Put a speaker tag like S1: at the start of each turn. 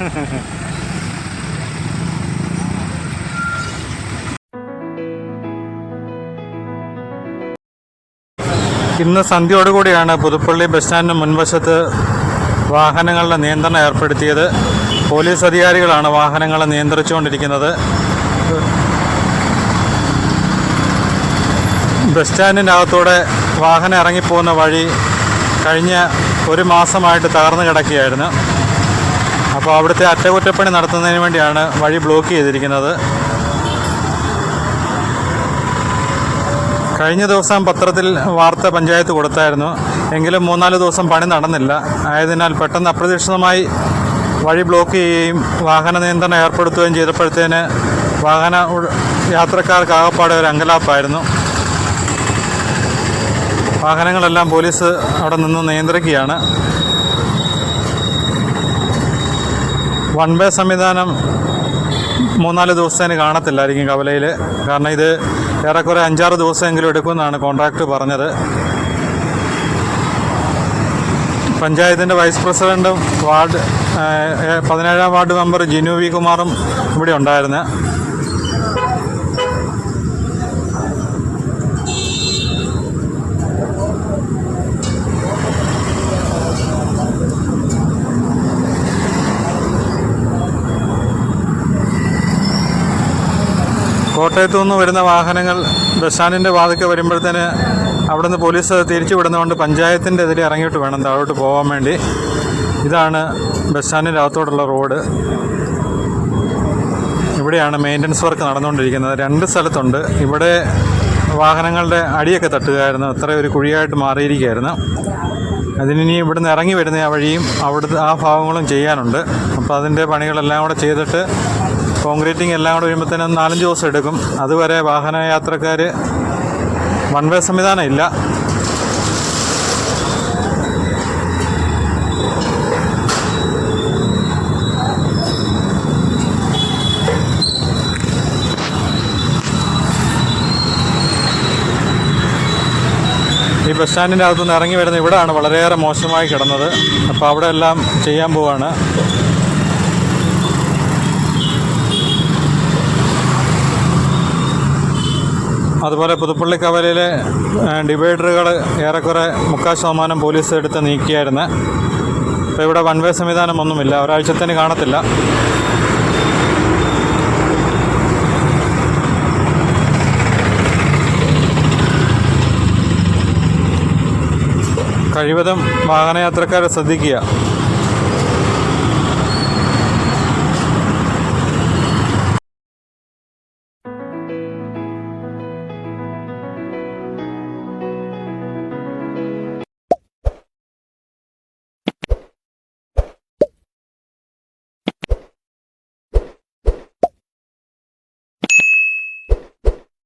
S1: ഇന്ന് സന്ധ്യയോടുകൂടിയാണ് പുതുപ്പള്ളി ബസ് സ്റ്റാൻഡിന് മുൻവശത്ത് വാഹനങ്ങളുടെ നിയന്ത്രണം ഏർപ്പെടുത്തിയത്. പോലീസ് അധികാരികളാണ് വാഹനങ്ങളെ നിയന്ത്രിച്ചുകൊണ്ടിരിക്കുന്നത്. ബസ് സ്റ്റാൻഡിനകത്തൂടെ വാഹനം ഇറങ്ങിപ്പോകുന്ന വഴി കഴിഞ്ഞ ഒരു മാസമായിട്ട് തകർന്നു കിടക്കുകയായിരുന്നു. അപ്പോൾ അവിടുത്തെ അറ്റകുറ്റപ്പണി നടത്തുന്നതിന് വേണ്ടിയാണ് വഴി ബ്ലോക്ക് ചെയ്തിരിക്കുന്നത്. കഴിഞ്ഞ ദിവസം പത്രത്തിൽ വാർത്ത പഞ്ചായത്ത് കൊടുത്തായിരുന്നു. എങ്കിലും 3-4 ദിവസം പണി നടന്നില്ല. ആയതിനാൽ പെട്ടെന്ന് അപ്രതീക്ഷിതമായി വഴി ബ്ലോക്ക് ചെയ്യുകയും വാഹന നിയന്ത്രണം ഏർപ്പെടുത്തുകയും ചെയ്തപ്പോഴത്തേന് യാത്രക്കാർക്ക് ആകപ്പാടെ ഒരു അങ്കലാപ്പായിരുന്നു. വാഹനങ്ങളെല്ലാം പോലീസ് അവിടെ നിന്ന് നിയന്ത്രിക്കുകയാണ്. വൺ വേ സംവിധാനം 3-4 ദിവസത്തേന് കാണത്തില്ലായിരിക്കും കവലയിൽ. കാരണം ഇത് ഏറെക്കുറെ 5-6 ദിവസമെങ്കിലും എടുക്കുമെന്നാണ് കോൺട്രാക്ടർ പറഞ്ഞത്. പഞ്ചായത്തിൻ്റെ വൈസ് പ്രസിഡൻറ്റും 17-ാം വാർഡ് മെമ്പർ ജിനു വി കുമാറും ഇവിടെ ഉണ്ടായിരുന്നു. കോട്ടയത്തു നിന്ന് വരുന്ന വാഹനങ്ങൾ ബസ് സ്റ്റാൻഡിൻ്റെ വാതിൽക്ക് വരുമ്പോഴത്തേന് അവിടെ നിന്ന് പോലീസ് തിരിച്ചു വിടുന്നതുകൊണ്ട് പഞ്ചായത്തിൻ്റെ എതിരെ ഇറങ്ങിയിട്ട് വേണം താഴോട്ട് പോകാൻ വേണ്ടി. ഇതാണ് ബസ് സ്റ്റാൻഡിൻ്റെ അകത്തോട്ടുള്ള റോഡ്. ഇവിടെയാണ് മെയിൻ്റനൻസ് വർക്ക് നടന്നുകൊണ്ടിരിക്കുന്നത്. 2 സ്ഥലത്തുണ്ട്. ഇവിടെ വാഹനങ്ങളുടെ അടിയൊക്കെ തട്ടുകയായിരുന്നു. അത്ര ഒരു കുഴിയായിട്ട് മാറിയിരിക്കുകയായിരുന്നു. അതിനി ഇവിടുന്ന് ഇറങ്ങി വരുന്ന ആ വഴിയും അവിടുത്തെ ആ ഭാഗങ്ങളും ചെയ്യാനുണ്ട്. അപ്പോൾ അതിൻ്റെ പണികളെല്ലാം കൂടെ ചെയ്തിട്ട് കോൺക്രീറ്റിംഗ് എല്ലാം കൂടെ വരുമ്പോഴത്തേനും 4-5 ദിവസം എടുക്കും. അതുവരെ വാഹനയാത്രക്കാർ വൺ വേ സംവിധാനം ഇല്ല. ഈ ബസ് സ്റ്റാൻഡിൻ്റെ അകത്തുനിന്ന് ഇറങ്ങി വരുന്ന ഇവിടെയാണ് വളരെയേറെ മോശമായി കിടന്നത്. അപ്പോൾ അവിടെ എല്ലാം ചെയ്യാൻ പോവാണ്. അതുപോലെ പുതുപ്പള്ളി കവലയിലെ ഡിവൈഡറുകൾ ഏറെക്കുറെ 3/4% പോലീസ് എടുത്ത് നീക്കിയായിരുന്നു. ഇപ്പോൾ ഇവിടെ വൺ വേ സംവിധാനം ഒന്നുമില്ല. ഒരാഴ്ചത്തേന് കാണത്തില്ല. കഴിവതും വാഹനയാത്രക്കാരെ ശ്രദ്ധിക്കുക.